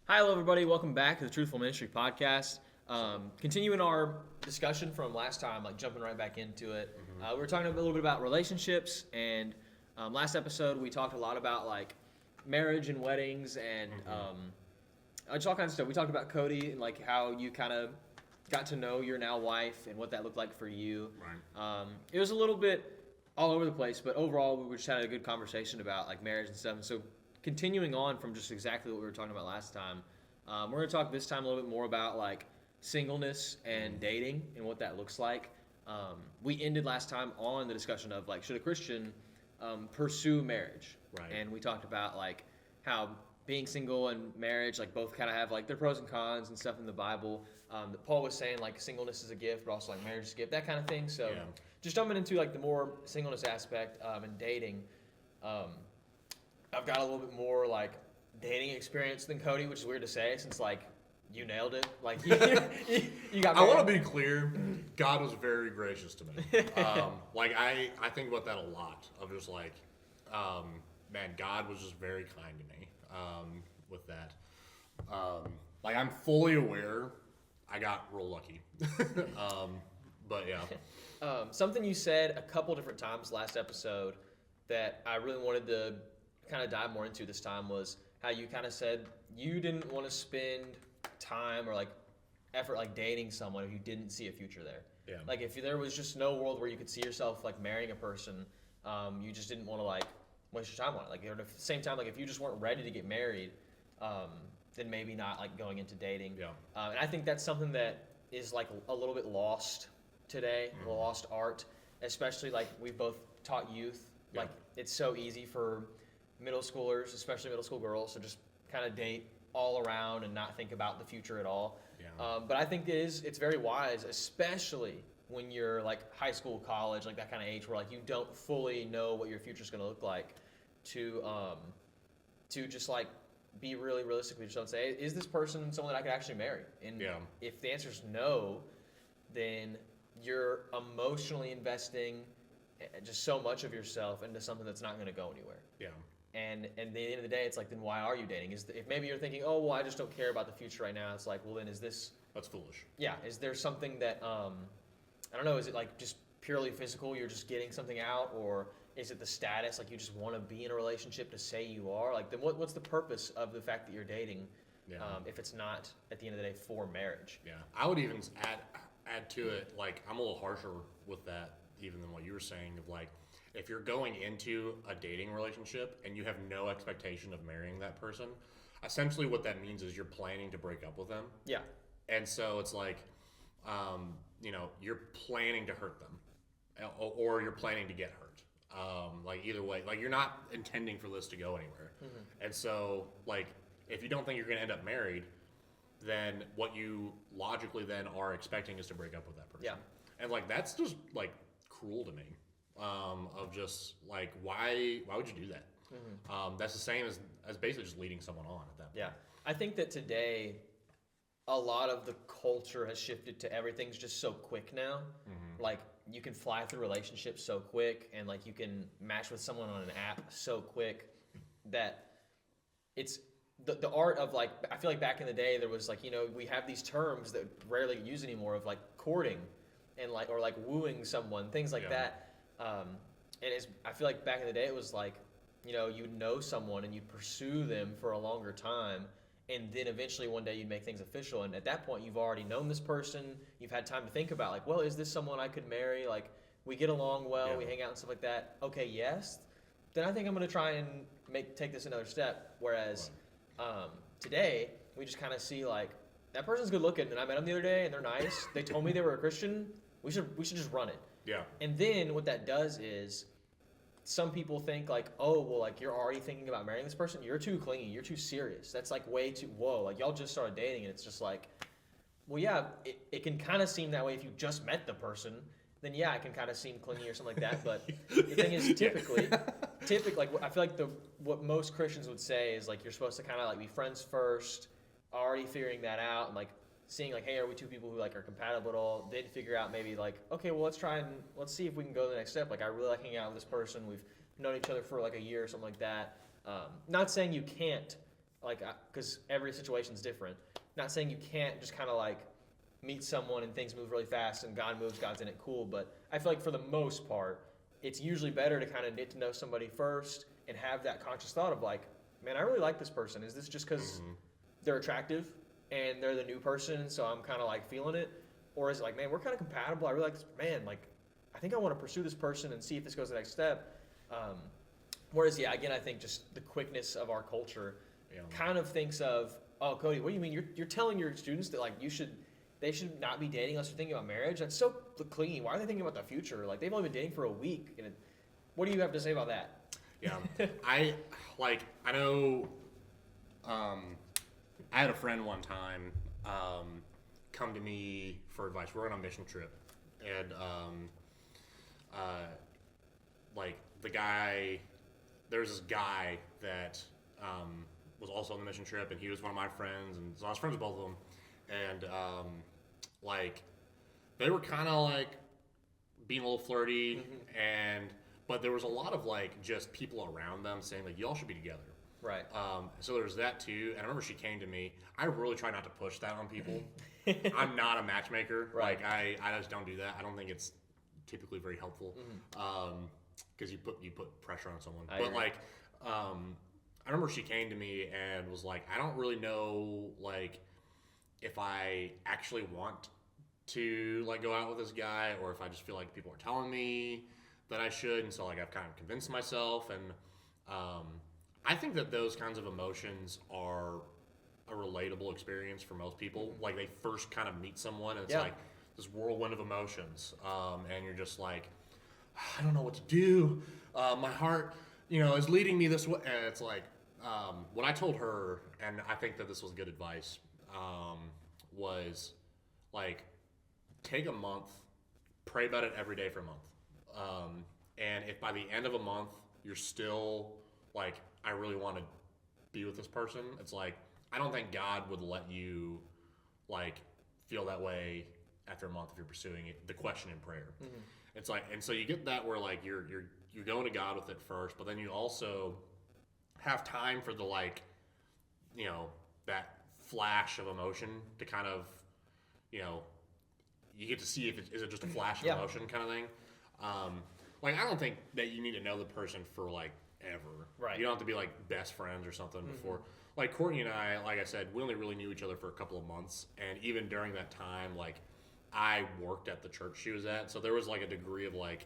Hi, hello, everybody. Welcome back to the Truthful Ministry podcast. Continuing our discussion from last time, like jumping right back into it. We were talking a little bit about relationships, and last episode we talked a lot about like marriage and weddings and just all kinds of stuff. We talked about Cody and like how you kind of got to know your now wife and what that looked like for you. Right. It was a little bit all over the place, but overall we just had a good conversation about like marriage and stuff. And so continuing on from just exactly what we were talking about last time, we're going to talk this time a little bit more about like singleness and dating and what that looks like. We ended last time on the discussion of like, should a Christian pursue marriage? Right. And we talked about like how being single and marriage like both kind of have like their pros and cons and stuff in the Bible. That Paul was saying like singleness is a gift, but also like marriage is a gift, that kind of thing. So just jumping into like the more singleness aspect and dating. I've got a little bit more like dating experience than Cody, which is weird to say since like you nailed it. Like you got. I want to be clear. God was very gracious to me. Like I think about that a lot. Of just like, man, God was just very kind to me with that. Like I'm fully aware. I got real lucky. But yeah. Something you said a couple different times last episode that I really wanted to kind of dive more into this time was how you kind of said you didn't want to spend time or like effort like dating someone if you didn't see a future there. Yeah. Like if there was just no world where you could see yourself like marrying a person, you just didn't want to like waste your time on it. Like at the same time, like if you just weren't ready to get married, then maybe not like going into dating. Yeah. And I think that's something that is like a little bit lost today, lost art, especially like we've both taught youth. Yeah. Like it's so easy for middle schoolers, especially middle school girls, to just kind of date all around and not think about the future at all. Yeah. But I think it's very wise, especially when you're like high school, college, like that kind of age where like you don't fully know what your future is going to look like, to just like be really realistic with yourself and say, is this person someone that I could actually marry? And if the answer is no, then you're emotionally investing just so much of yourself into something that's not going to go anywhere. Yeah. And at the end of the day, it's like, then why are you dating? If maybe you're thinking, oh, well, I just don't care about the future right now. It's like, well, then is this... That's foolish. Yeah. Is there something that, I don't know, is it like just purely physical, you're just getting something out? Or is it the status, like you just want to be in a relationship to say you are? Like, then what's the purpose of the fact that you're dating if it's not, at the end of the day, for marriage? Yeah. I would even add to it, like, I'm a little harsher with that even than what you were saying of like, if you're going into a dating relationship and you have no expectation of marrying that person, essentially what that means is you're planning to break up with them. Yeah. And so it's like, you're planning to hurt them or you're planning to get hurt. Like either way, like you're not intending for this to go anywhere. And so like, if you don't think you're going to end up married, then what you logically then are expecting is to break up with that person. Yeah. And like, that's just like cruel to me. Of just like why would you do that? That's the same as basically just leading someone on at that point. Yeah, I think that today a lot of the culture has shifted to everything's just so quick now. Like you can fly through relationships so quick, and like you can match with someone on an app so quick that it's the art of like, I feel like back in the day there was like, we have these terms that rarely get used anymore of like courting and like, or like wooing someone, things like that. And I feel like back in the day it was like, you'd know someone and you'd pursue them for a longer time, and then eventually one day you'd make things official, and at that point you've already known this person, you've had time to think about like, well, is this someone I could marry? Like we get along well, we hang out and stuff like that. Okay, yes. Then I think I'm going to try and take this another step. Whereas today we just kind of see like, that person's good looking and I met them the other day and they're nice. They told me they were a Christian. We should just run it. Yeah. And then what that does is some people think like, oh, well, like you're already thinking about marrying this person. You're too clingy. You're too serious. That's like way too, whoa, like y'all just started dating. And it's just like, well, yeah, it can kind of seem that way if you just met the person. Then yeah, it can kind of seem clingy or something like that. But the thing is typically, like I feel like what most Christians would say is like, you're supposed to kind of like be friends first, already figuring that out and like, seeing like, hey, are we two people who like are compatible at all? Then figure out maybe like, okay, well let's see if we can go to the next step. Like I really like hanging out with this person. We've known each other for like a year or something like that. Not saying you can't like, because every situation's different. Not saying you can't just kind of like meet someone and things move really fast and God moves, God's in it, cool. But I feel like for the most part, it's usually better to kind of get to know somebody first and have that conscious thought of like, man, I really like this person. Is this just because they're attractive and they're the new person, so I'm kind of like feeling it? Or is it like, man, we're kind of compatible. I really like this, man, like, I think I want to pursue this person and see if this goes to the next step. Whereas, yeah, again, I think just the quickness of our culture kind of thinks of, oh, Cody, what do you mean? You're telling your students that like they should not be dating unless they're thinking about marriage? That's so clingy. Why are they thinking about the future? Like, they've only been dating for a week. And what do you have to say about that? Yeah, I know. I had a friend one time come to me for advice. We're on a mission trip, and like the guy, there's this guy that was also on the mission trip, and he was one of my friends, and so I was friends with both of them, and like they were kind of like being a little flirty, but there was a lot of like just people around them saying like y'all should be together. Right. So there's that too, and I remember she came to me. I really try not to push that on people. I'm not a matchmaker. Right. Like I just don't do that. I don't think it's typically very helpful. Because you put pressure on someone. But like, I remember she came to me and was like, I don't really know like if I actually want to like go out with this guy, or if I just feel like people are telling me that I should, and so like I've kind of convinced myself, and I think that those kinds of emotions are a relatable experience for most people. Like they first kind of meet someone, and it's like this whirlwind of emotions, and you're just like, I don't know what to do. My heart, is leading me this way, and it's like what I told her, and I think that this was good advice, was like take a month, pray about it every day for a month, and if by the end of a month you're still like, I really want to be with this person, it's like, I don't think God would let you like feel that way after a month if you're pursuing it, the question in prayer. It's like, and so you get that where like you're going to God with it first, but then you also have time for the like, that flash of emotion to kind of, you get to see if is it just a flash of emotion kind of thing. Like I don't think that you need to know the person for like ever. Right. You don't have to be like best friends or something before. Like Courtney and I, like I said, we only really knew each other for a couple of months, and even during that time, like I worked at the church she was at, so there was like a degree of like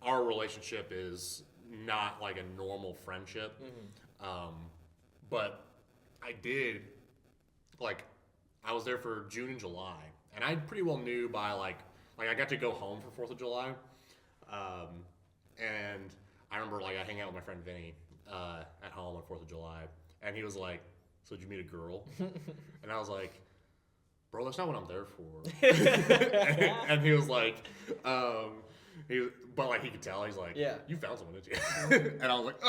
our relationship is not like a normal friendship. But I did like I was there for June and July, and I pretty well knew by like I got to go home for 4th of July, and I remember like I hang out with my friend Vinny at home on 4th of July, and he was like, "So did you meet a girl?" And I was like, "Bro, that's not what I'm there for." and he was like, but like he could tell. He's like, "Yeah, you found someone, didn't you?" And I was like,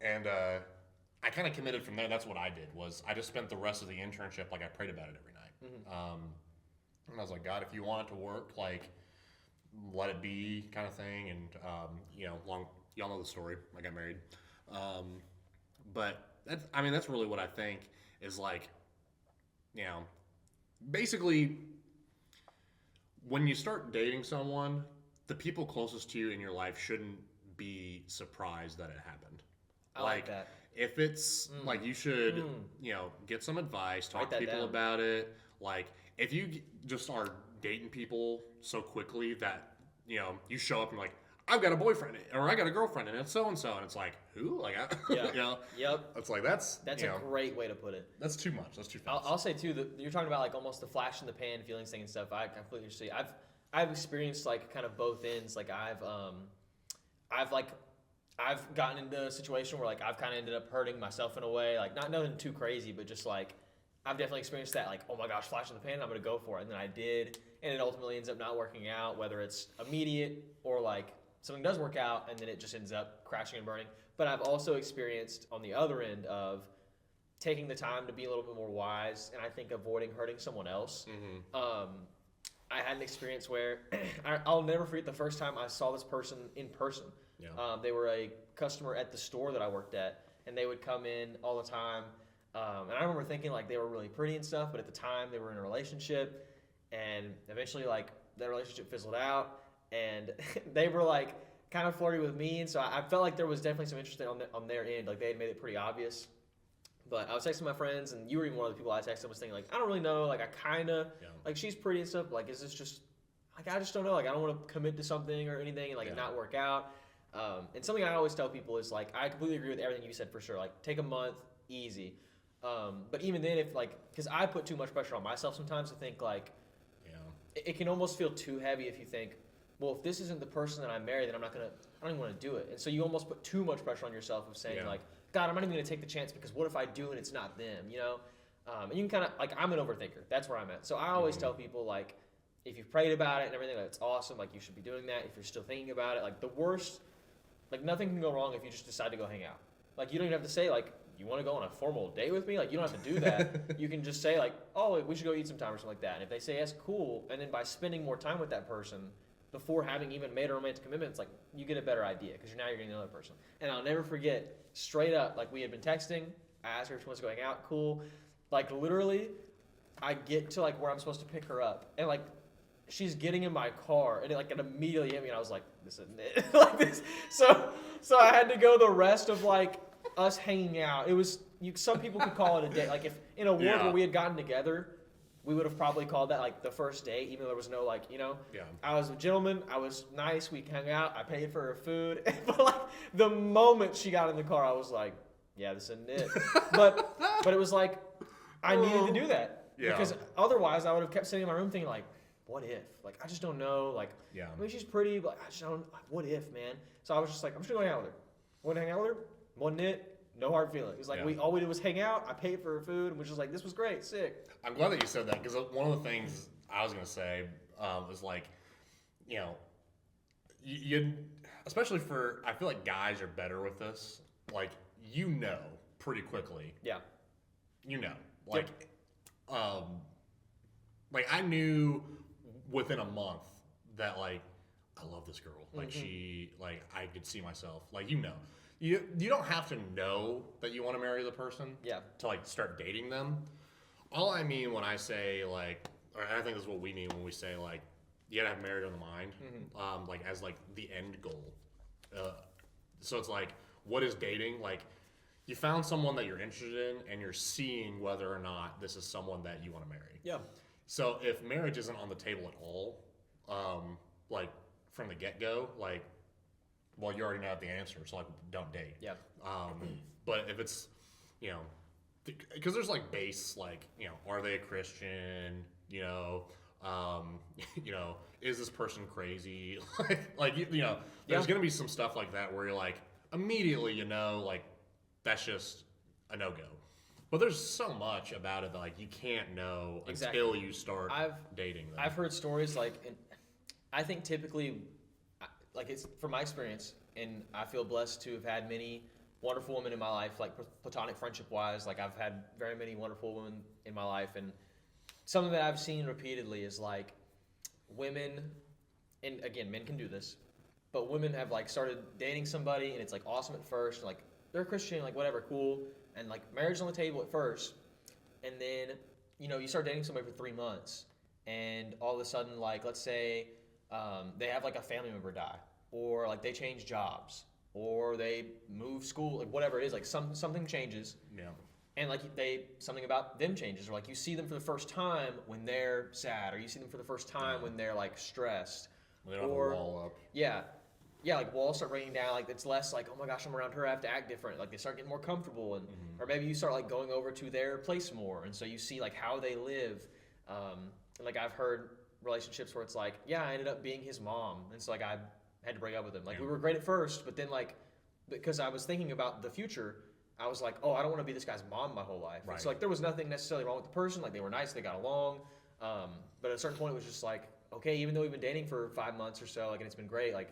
and I kind of committed from there. That's what I did. Was I just spent the rest of the internship like I prayed about it every night. And I was like, God, if you want it to work, like let it be, kind of thing. And y'all know the story. I got married. But that's really what I think is like, basically when you start dating someone, the people closest to you in your life shouldn't be surprised that it happened. I like that. If it's like you should, get some advice, talk to people about it. Like if you just are dating people so quickly that, you show up and like, I've got a boyfriend or I got a girlfriend and it's so-and-so. And it's like, who? Like, Yep. It's like, that's a great way to put it. That's too much. That's too fast. I'll say too, that you're talking about like almost the flash in the pan feelings thing and stuff. I completely see. I've experienced like kind of both ends. Like I've gotten into a situation where like I've kind of ended up hurting myself in a way, like not nothing too crazy, but just like I've definitely experienced that, like, oh my gosh, flash in the pan, I'm gonna go for it, and then I did, and it ultimately ends up not working out, whether it's immediate or like something does work out and then it just ends up crashing and burning. But I've also experienced on the other end of taking the time to be a little bit more wise, and I think avoiding hurting someone else. I had an experience where I'll never forget the first time I saw this person in person. They were a customer at the store that I worked at, and they would come in all the time. And I remember thinking like they were really pretty and stuff, but at the time they were in a relationship, and eventually like their relationship fizzled out, and they were like kind of flirty with me, and so I felt like there was definitely some interest on their end. Like they had made it pretty obvious. But I was texting my friends, and you were even one of the people I texted. I was thinking like, I don't really know. Like I kind of like she's pretty and stuff. Like is this just like I just don't know. Like I don't want to commit to something or anything and like it not work out. And something I always tell people is like I completely agree with everything you said for sure. Like take a month, easy. But even then, if like, because I put too much pressure on myself sometimes to think like, it can almost feel too heavy if you think, well, if this isn't the person that I marry, then I don't even want to do it. And so you almost put too much pressure on yourself of saying like, God, I'm not even going to take the chance because what if I do and it's not them, you know? And you can kind of, like, I'm an overthinker. That's where I'm at. So I always tell people, like, if you've prayed about it and everything, like, it's awesome. Like, you should be doing that. If you're still thinking about it, like, the worst, like, nothing can go wrong if you just decide to go hang out. Like, you don't even have to say, like, you want to go on a formal date with me? Like, you don't have to do that. You can just say, like, oh, we should go eat sometime or something like that. And if they say, yes, cool, and then by spending more time with that person, before having even made a romantic commitment, it's like you get a better idea because now you're getting another person. And I'll never forget, straight up, like we had been texting. I asked her if she wants to go hang out. Cool. Like literally, I get to like where I'm supposed to pick her up, and like she's getting in my car, and it immediately hit me, and I was like, this isn't it. Like this. So I had to go the rest of like us hanging out. It was some people could call it a date. Like if in a world where we had gotten together, we would have probably called that like the first date, even though there was no like, you know. Yeah. I was a gentleman. I was nice. We hung out. I paid for her food. But like the moment she got in the car, I was like, yeah, this isn't it. but it was like I needed to do that because otherwise I would have kept sitting in my room thinking like, what if? Like I just don't know. Like I mean she's pretty, but I just don't. Like, what if, man? So I was just like, I'm just gonna go hang out with her. Want to hang out with her? Wasn't it? No hard feelings. Like all we did was hang out. I paid for her food, and was just like, this was great, sick. I'm glad that you said that because one of the things I was gonna say is like, you know, you especially for I feel like guys are better with this. Like you know pretty quickly. Yeah. You know, like, like I knew within a month that like I love this girl. Like she like I could see myself. Like you know. You don't have to know that you want to marry the person to like start dating them. All I mean when I say like, or I think this is what we mean when we say like, you gotta have marriage on the mind, like as like the end goal. So it's like, what is dating? Like, you found someone that you're interested in, and you're seeing whether or not this is someone that you want to marry. Yeah. So if marriage isn't on the table at all, like from the get go, like. Well, you already know the answer, so like, don't date. Yeah. But if it's, you know, because there's like base, like, you know, are they a Christian? You know, is this person crazy? like you know, there's gonna be some stuff like that where you're like immediately, you know, like that's just a no go. But there's so much about it that like you can't know until you start dating them. I've heard stories like, and I think typically. Like it's from my experience, and I feel blessed to have had many wonderful women in my life, like platonic friendship wise. Like I've had very many wonderful women in my life, and something that I've seen repeatedly is like women, and again, men can do this, but women have like started dating somebody, and it's like awesome at first, like they're a Christian, like whatever, cool, and like marriage on the table at first, and then you know you start dating somebody for 3 months, and all of a sudden, like let's say. They have like a family member die, or like they change jobs, or they move school, like whatever it is, like something changes. Yeah. And like something about them changes, or like you see them for the first time when they're sad, or you see them for the first time when they're like stressed. They don't have a wall up. Yeah. Yeah, like walls start raining down, like it's less like, oh my gosh, I'm around her, I have to act different. Like they start getting more comfortable, and or maybe you start like going over to their place more, and so you see like how they live. And like I've heard relationships where it's like, yeah, I ended up being his mom, and so like I had to break up with him. Like we were great at first, but then like because I was thinking about the future, I was like, oh, I don't want to be this guy's mom my whole life. Right. So like there was nothing necessarily wrong with the person. Like they were nice, they got along, but at a certain point it was just like, okay, even though we've been dating for 5 months or so, like and it's been great, like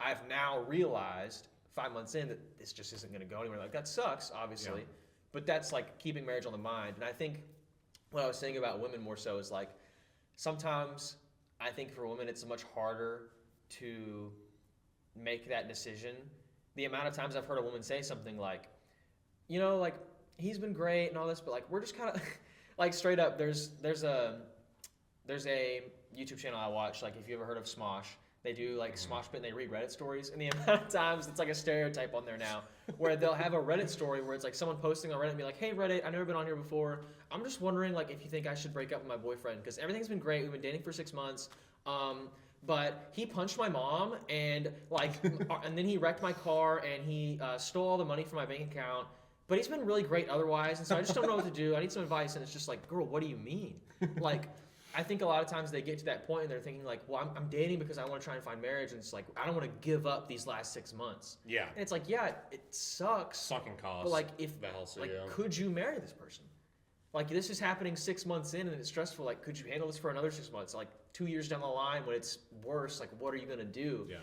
I've now realized 5 months in that this just isn't going to go anywhere. Like that sucks, obviously, but that's like keeping marriage on the mind. And I think what I was saying about women more so is like. Sometimes I think for women it's much harder to make that decision. The amount of times I've heard a woman say something like, you know, like he's been great and all this, but like we're just kind of like straight up. There's a YouTube channel I watch. Like if you ever heard of Smosh, they do like Smosh Pit and they read Reddit stories. And the amount of times it's like a stereotype on there now, where they'll have a Reddit story where it's like someone posting on Reddit and be like, "Hey Reddit, I've never been on here before. I'm just wondering like if you think I should break up with my boyfriend because everything's been great. We've been dating for 6 months." But he punched my mom and like, and then he wrecked my car and he stole all the money from my bank account. But he's been really great otherwise, and so I just don't know what to do. I need some advice, and it's just like, girl, what do you mean? Like, I think a lot of times they get to that point and they're thinking like, well, I'm dating because I want to try and find marriage, and it's like I don't want to give up these last 6 months. Yeah. And it's like, yeah, it sucks. Sucking costs. But like, if the hell like, yeah. could you marry this person? Like this is happening 6 months in and it's stressful. Like, could you handle this for another 6 months? Like 2 years down the line when it's worse, like what are you gonna do? Yeah.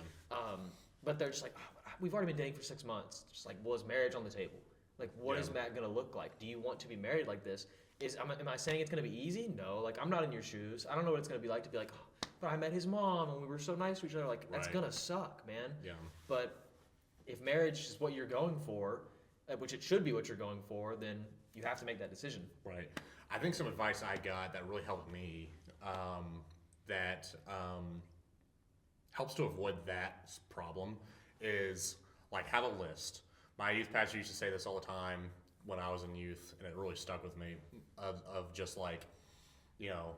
But they're just like, oh, we've already been dating for 6 months. Just like, well, is marriage on the table? Like, what is that gonna look like? Do you want to be married like this? Am I saying it's gonna be easy? No. Like, I'm not in your shoes. I don't know what it's gonna be like to be like, oh, but I met his mom and we were so nice to each other. Like, that's gonna suck, man. Yeah. But if marriage is what you're going for, which it should be what you're going for, then you have to make that decision. Right. I think some advice I got that really helped me, helps to avoid that problem is like have a list. My youth pastor used to say this all the time when I was in youth, and it really stuck with me of just like, you know,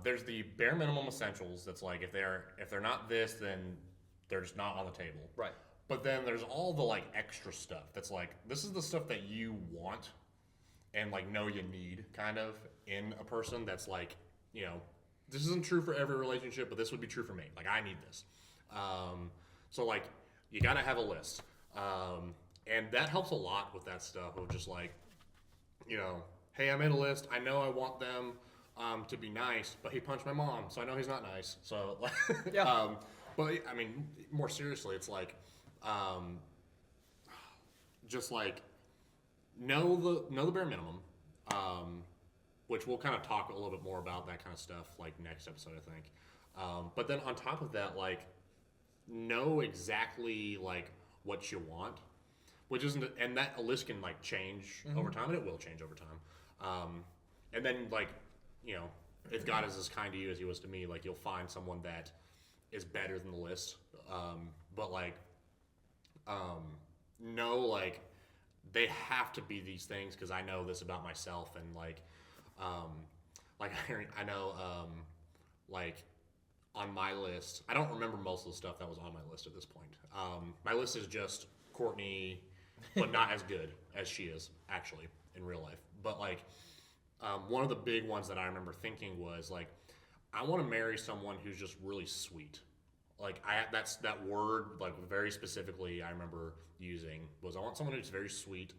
there's the bare minimum essentials. That's like if they're not this, then they're just not on the table. Right. But then there's all the like extra stuff that's like this is the stuff that you want and like know you need kind of in a person that's like, you know, this isn't true for every relationship, but this would be true for me. Like I need this. So like you gotta have a list. And that helps a lot with that stuff of just like, you know, hey, I made a list. I know I want them to be nice, but he punched my mom, so I know he's not nice. So like, yeah. But I mean, more seriously, it's like, just like know the bare minimum, which we'll kind of talk a little bit more about that kind of stuff like next episode, I think. But then on top of that, like know exactly like what you want, which isn't, and that a list can like change over time, and it will change over time. And then like, you know, if God is as kind to you as he was to me, like you'll find someone that is better than the list. But like, know like they have to be these things because I know this about myself and like I know like on my list, I don't remember most of the stuff that was on my list at this point. My list is just Courtney, but not as good as she is actually in real life. But like one of the big ones that I remember thinking was like, I want to marry someone who's just really sweet. Like that's that word like very specifically I remember using was I want someone who's very sweet.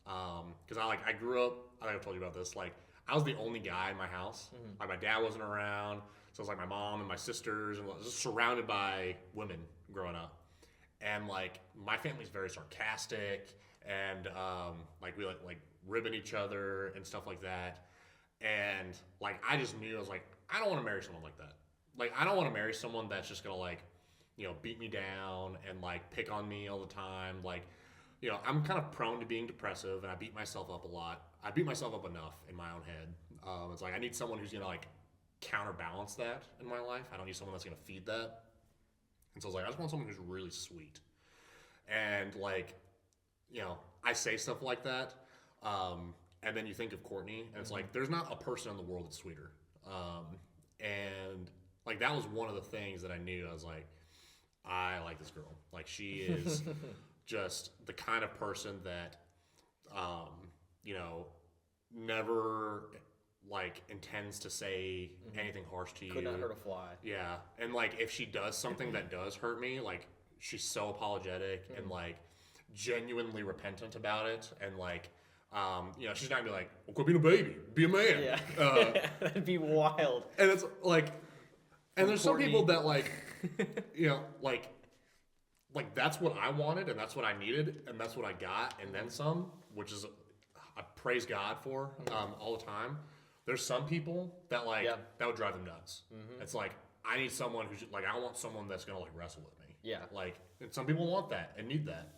Because I grew up, I think I've told you about this, like I was the only guy in my house. Like my dad wasn't around, so it was like my mom and my sisters and I was just surrounded by women growing up. And like my family's very sarcastic and like we like ribbon each other and stuff like that. And like I just knew I was like, I don't want to marry someone like that. Like I don't want to marry someone that's just gonna like, you know, beat me down and like pick on me all the time. Like, you know, I'm kind of prone to being depressive and I beat myself up a lot. I beat myself up enough in my own head. It's like I need someone who's gonna like counterbalance that in my life. I don't need someone that's gonna feed that. And so I was like, I just want someone who's really sweet. And like, you know, I say stuff like that. And then you think of Courtney and it's like, there's not a person in the world that's sweeter. And like, that was one of the things that I knew. I was like, I like this girl. Like she is just the kind of person that, you know, never like intends to say anything harsh to you. Could not hurt a fly. Yeah. And like if she does something that does hurt me, like she's so apologetic and like genuinely repentant about it. And like, you know, she's not gonna be like, well, quit being a baby, be a man. Yeah. That'd be wild. And it's like, and there's some people that like, you know, like that's what I wanted and that's what I needed and that's what I got and then some, which is I praise God for all the time. There's some people that like that would drive them nuts. It's like I need someone who's like I want someone that's gonna like wrestle with me. Yeah. Like and some people want that and need that,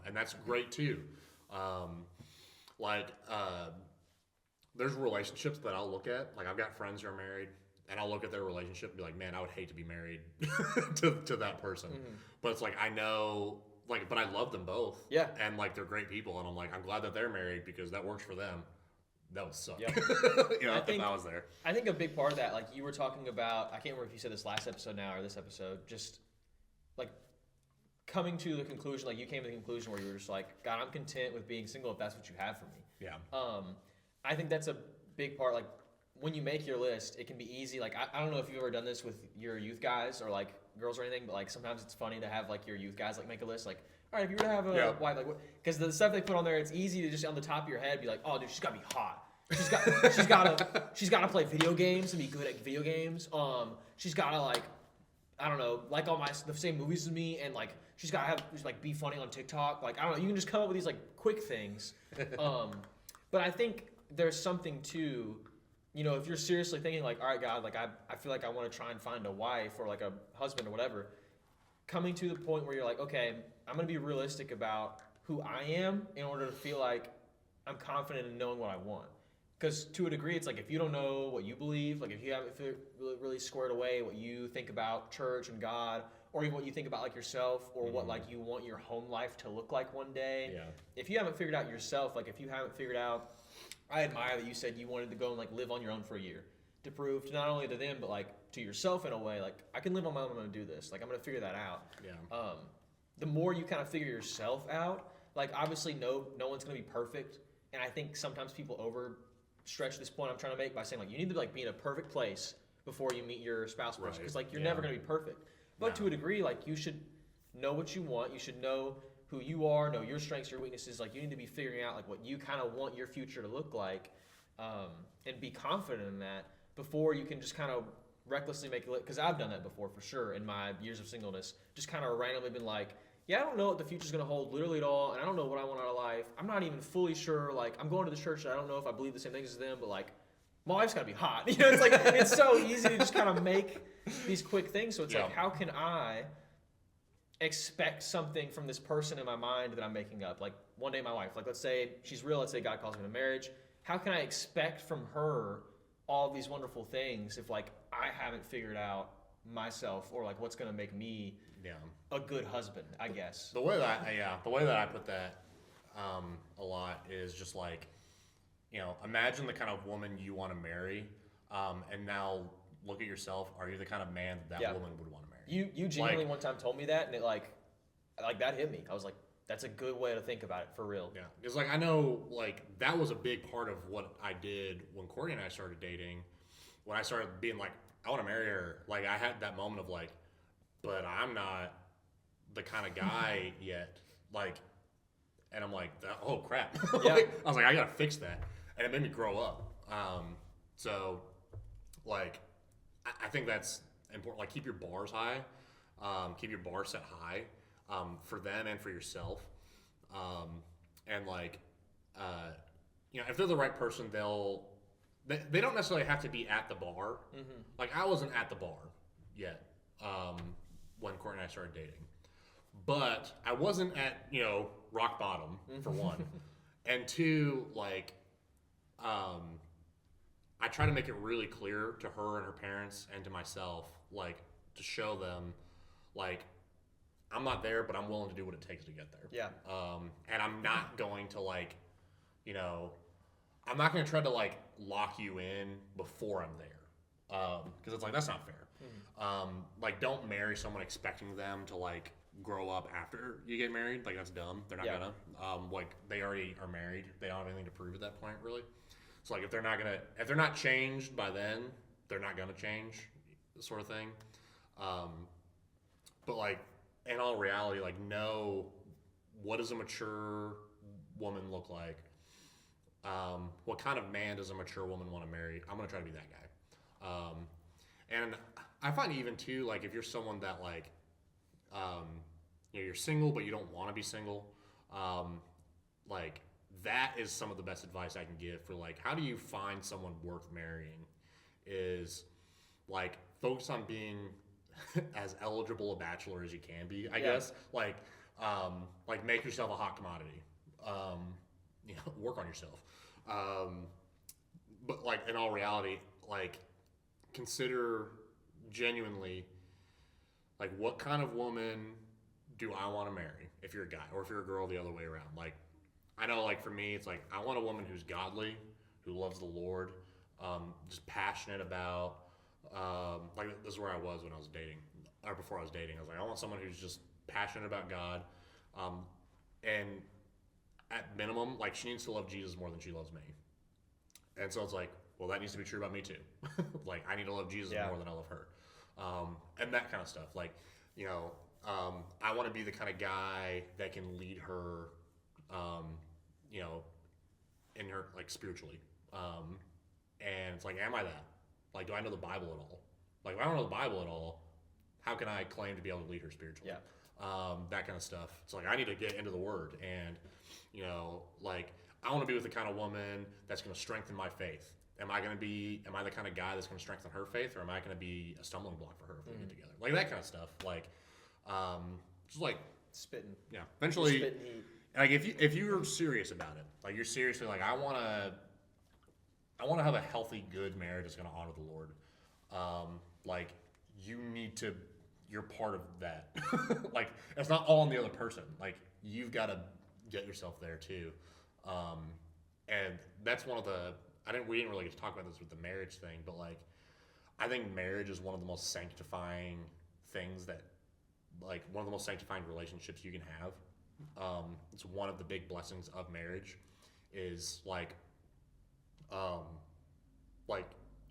and that's great too. Like, there's relationships that I'll look at. Like, I've got friends who are married, and I'll look at their relationship and be like, man, I would hate to be married to that person. But it's like, I know, like, but I love them both. Yeah. And, like, they're great people. And I'm like, I'm glad that they're married because that works for them. That would suck. Yep. If I was there. I think a big part of that, like you were talking about, I can't remember if you said this last episode now or this episode, just like coming to the conclusion, like you came to the conclusion where you were just like, God, I'm content with being single if that's what you have for me. Yeah. I think that's a big part. Like when you make your list, it can be easy. Like I don't know if you've ever done this with your youth guys or like girls or anything, but like sometimes it's funny to have like your youth guys like make a list. Like, all right, if you were to have a wife, like, because the stuff they put on there, it's easy to just on the top of your head be like, oh, dude, she's gotta be hot. She's gotta play video games and be good at video games. She's gotta like, I don't know, like all the same movies as me, and like she's gotta have just like be funny on TikTok. Like I don't know, you can just come up with these like quick things. But I think there's something to, you know, if you're seriously thinking like, all right, God, like I feel like I want to try and find a wife or like a husband or whatever, coming to the point where you're like, okay, I'm gonna be realistic about who I am in order to feel like I'm confident in knowing what I want. Because to a degree, it's like if you don't know what you believe, like if you haven't really squared away what you think about church and God, or even what you think about like yourself, or what like you want your home life to look like one day. Yeah. If you haven't figured out yourself, like if you haven't figured out, I admire that you said you wanted to go and like live on your own for a year to prove to not only to them but like to yourself in a way, like I can live on my own. I'm gonna do this. Like I'm gonna figure that out. Yeah. The more you kind of figure yourself out, like obviously no one's gonna be perfect, and I think sometimes people overstretch this point I'm trying to make by saying like you need to like be in a perfect place before you meet your spouse person, because like you're never gonna be perfect. But to a degree, like you should know what you want. You should know who you are, know your strengths, your weaknesses. Like you need to be figuring out like what you kind of want your future to look like, and be confident in that before you can just kind of recklessly make it. Because I've done that before for sure in my years of singleness. Just kind of randomly been like, yeah, I don't know what the future's gonna hold literally at all, and I don't know what I want out of life. I'm not even fully sure. Like I'm going to the church, and I don't know if I believe the same things as them, but like my wife's gotta be hot. You know, it's like it's so easy to just kind of make these quick things. So it's like, how can I expect something from this person in my mind that I'm making up? Like one day my wife, like let's say she's real, let's say God calls me to marriage. How can I expect from her all these wonderful things if like I haven't figured out myself or like what's gonna make me a good husband, I guess. The way that I put that a lot is just like, you know, imagine the kind of woman you want to marry, and now look at yourself. Are you the kind of man that woman would want to marry? You genuinely one time told me that, and it like that hit me. I was like, that's a good way to think about it, for real. Yeah, because like I know like that was a big part of what I did when Courtney and I started dating. When I started being like, I want to marry her, like I had that moment of like, but I'm not the kind of guy yet. Like, and I'm like, oh crap. I was like, I gotta fix that, and it made me grow up. So, like, I think that's important. Like, keep your bars high, keep your bar set high, for them and for yourself. And like, you know, if they're the right person, they don't necessarily have to be at the bar. Like, I wasn't at the bar yet when Courtney and I started dating, but I wasn't at, you know, rock bottom, for one, and two, like, I try to make it really clear to her and her parents and to myself, like, to show them, like, I'm not there, but I'm willing to do what it takes to get there. Yeah. And I'm not going to, like, you know, I'm not going to try to, like, lock you in before I'm there. Because it's like, that's not fair. Like, don't marry someone expecting them to, like, grow up after you get married. Like, that's dumb. They're not gonna. Like, they already are married. They don't have anything to prove at that point, really. So, like, if they're not changed by then, they're not gonna change, sort of thing. But, like, in all reality, like, know what does a mature woman look like? What kind of man does a mature woman want to marry? I'm gonna try to be that guy. And I find even too, like, if you're someone that, like, you know, you're single but you don't want to be single, like, that is some of the best advice I can give for, like, how do you find someone worth marrying? Is, like, focus on being as eligible a bachelor as you can be, I guess. Like, make yourself a hot commodity. work on yourself. But like in all reality, like consider genuinely like what kind of woman do I want to marry if you're a guy, or if you're a girl the other way around. Like I know like for me it's like I want a woman who's godly, who loves the Lord, just passionate about like this is where I was when I was dating, or before I was dating. I was like I want someone who's just passionate about God, and at minimum like she needs to love Jesus more than she loves me. And so it's like, well, that needs to be true about me too. Like I need to love Jesus more than I love her, and that kind of stuff. Like I want to be the kind of guy that can lead her, in her like spiritually. And it's like, am I that? Like, do I know the Bible at all? Like, if I don't know the Bible at all, how can I claim to be able to lead her spiritually? That kind of stuff. It's like I need to get into the Word, and like I want to be with the kind of woman that's going to strengthen my faith. Am I the kind of guy that's going to strengthen her faith, or am I going to be a stumbling block for her if we get together? Like that kind of stuff. Like, just like spitting. Yeah. Eventually, spitting heat. Like if you're serious about it, like you're seriously like I want to have a healthy, good marriage that's going to honor the Lord. Like you're part of that. Like it's not all on the other person. Like you've got to get yourself there too. And that's one of the we didn't really get to talk about this with the marriage thing, but like I think marriage is one of the most sanctifying things that like one of the most sanctifying relationships you can have. It's one of the big blessings of marriage is like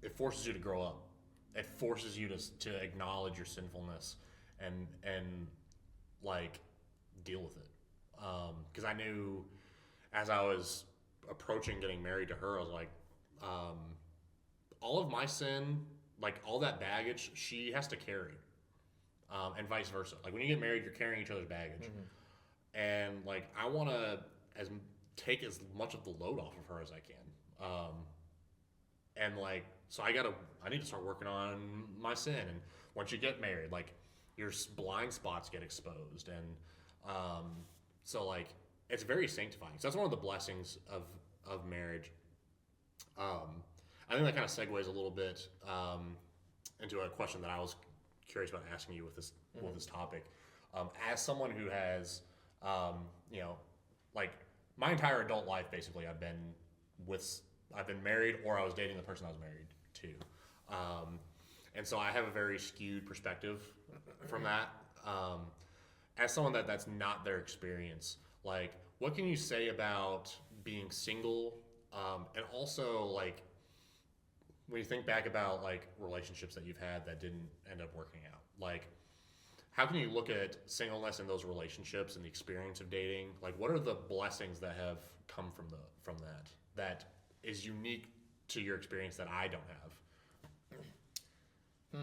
it forces you to grow up. It forces you to acknowledge your sinfulness and like deal with it. Because I knew as I was approaching getting married to her, I was like, all of my sin, like all that baggage, she has to carry, and vice versa. Like when you get married, you're carrying each other's baggage, and like I want to take as much of the load off of her as I can, and like so I need to start working on my sin. And once you get married, like your blind spots get exposed, and so like it's very sanctifying. So that's one of the blessings of marriage. I think that kind of segues a little bit into a question that I was curious about asking you with this topic. As someone who has, like my entire adult life, basically, I've been married, or I was dating the person I was married to, and so I have a very skewed perspective from that. As someone that's not their experience, like what can you say about being single, and also like when you think back about like relationships that you've had that didn't end up working out, like how can you look at singleness and those relationships and the experience of dating? Like what are the blessings that have come from that is unique to your experience that I don't have?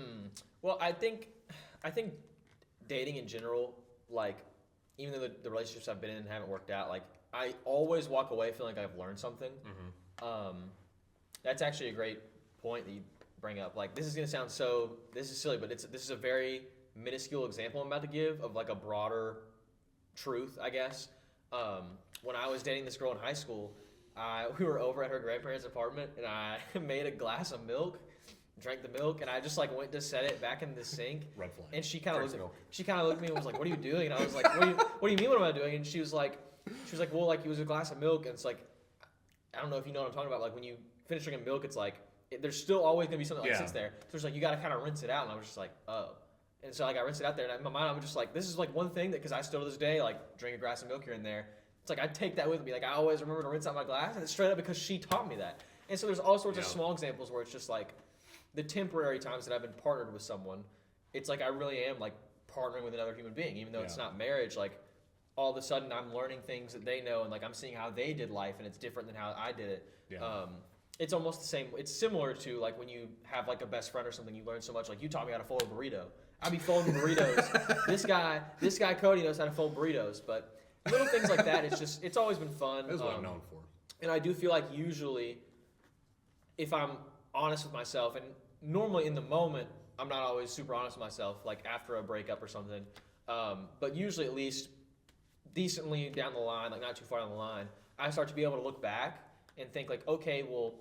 Well, I think dating in general, like even though the relationships I've been in haven't worked out, like I always walk away feeling like I've learned something. That's actually a great point that you bring up. Like this is silly, but this is a very minuscule example I'm about to give of like a broader truth, I guess. When I was dating this girl in high school, we were over at her grandparents' apartment, and I made a glass of milk, drank the milk, and I just like went to set it back in the sink. Red flag. And she kind of looked at me and was like, "What are you doing?" And I was like, "What do you mean? What am I doing?" And she was like, "Well, like it was a glass of milk," and it's like, I don't know if you know what I'm talking about. Like when you finish drinking milk, it's like there's still always gonna be something that sits there. So it's like you gotta kind of rinse it out. And I was just like, oh. And so like I rinsed it out there, and in my mind I'm just like, this is like one thing that because I still to this day like drink a glass of milk here and there. It's like I take that with me. Like I always remember to rinse out my glass, and it's straight up because she taught me that. And so there's all sorts of small examples where it's just like the temporary times that I've been partnered with someone. It's like I really am like partnering with another human being, even though it's not marriage. Like all of a sudden I'm learning things that they know, and like I'm seeing how they did life, and it's different than how I did it. It's almost the same. It's similar to like when you have like a best friend or something. You learn so much. Like you taught me how to fold a burrito. I'd be folding burritos. This guy Cody knows how to fold burritos. But little things like that. It's always been fun. That's what I'm known for. And I do feel like usually, if I'm honest with myself, and normally in the moment I'm not always super honest with myself, like after a breakup or something. But usually at least decently down the line, like not too far down the line, I start to be able to look back and think like, okay, well,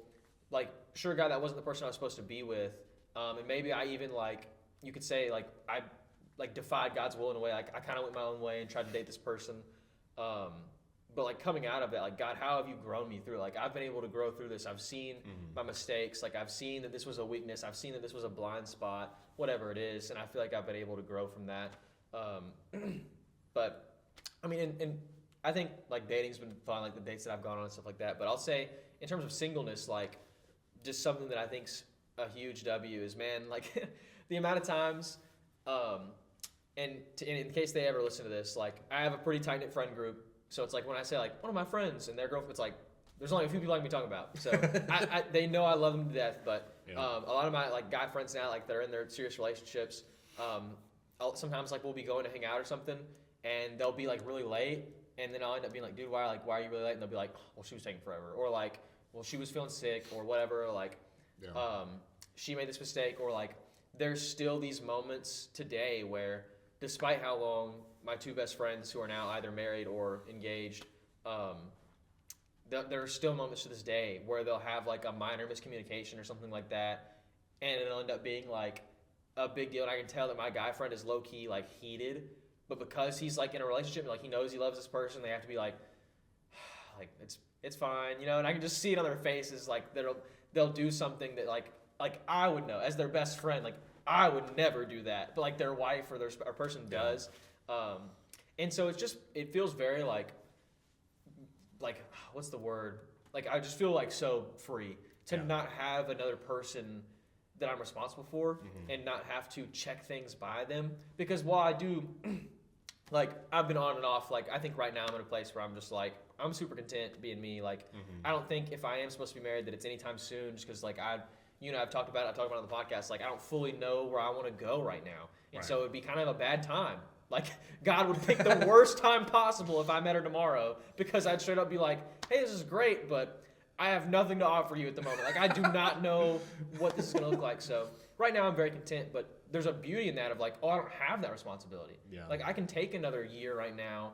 like, sure, God, that wasn't the person I was supposed to be with. And maybe I even like, you could say like, I like defied God's will in a way. Like I kind of went my own way and tried to date this person. But like coming out of that, like, God, how have you grown me through? Like I've been able to grow through this. I've seen my mistakes. Like I've seen that this was a weakness. I've seen that this was a blind spot, whatever it is. And I feel like I've been able to grow from that. But I mean, and I think like dating's been fun, like the dates that I've gone on and stuff like that. But I'll say in terms of singleness, like just something that I think's a huge W is, man, like the amount of times, and in case they ever listen to this, like I have a pretty tight knit friend group. So it's like when I say like one of my friends and their girlfriend, it's like there's only a few people like me talking about. So they know I love them to death. But a lot of my like guy friends now, like they're in their serious relationships. Sometimes like we'll be going to hang out or something, and they'll be like really late, and then I'll end up being like, dude, why are you really late? And they'll be like, well, she was taking forever, or like, well, she was feeling sick, or whatever. Or like, she made this mistake, or like, there's still these moments today where, despite how long my two best friends who are now either married or engaged, there are still moments to this day where they'll have like a minor miscommunication or something like that, and it'll end up being like a big deal. And I can tell that my guy friend is low key like heated, but because he's like in a relationship, like he knows he loves this person, they have to be like it's fine, you know. And I can just see it on their faces, like they'll do something that like I would know as their best friend, like I would never do that, but like their wife or their person does. And so it feels very like what's the word? Like I just feel like so free to not have another person that I'm responsible for and not have to check things by them. Because while I do, like I've been on and off, like I think right now I'm in a place where I'm just like, I'm super content being me. Like I don't think if I am supposed to be married that it's anytime soon, just because like I've talked about it on the podcast, like I don't fully know where I want to go right now. And so it'd be kind of a bad time. Like God would pick the worst time possible if I met her tomorrow, because I'd straight up be like, hey, this is great, but I have nothing to offer you at the moment. Like I do not know what this is going to look like. So right now I'm very content, but there's a beauty in that of like, oh, I don't have that responsibility. Yeah. Like I can take another year right now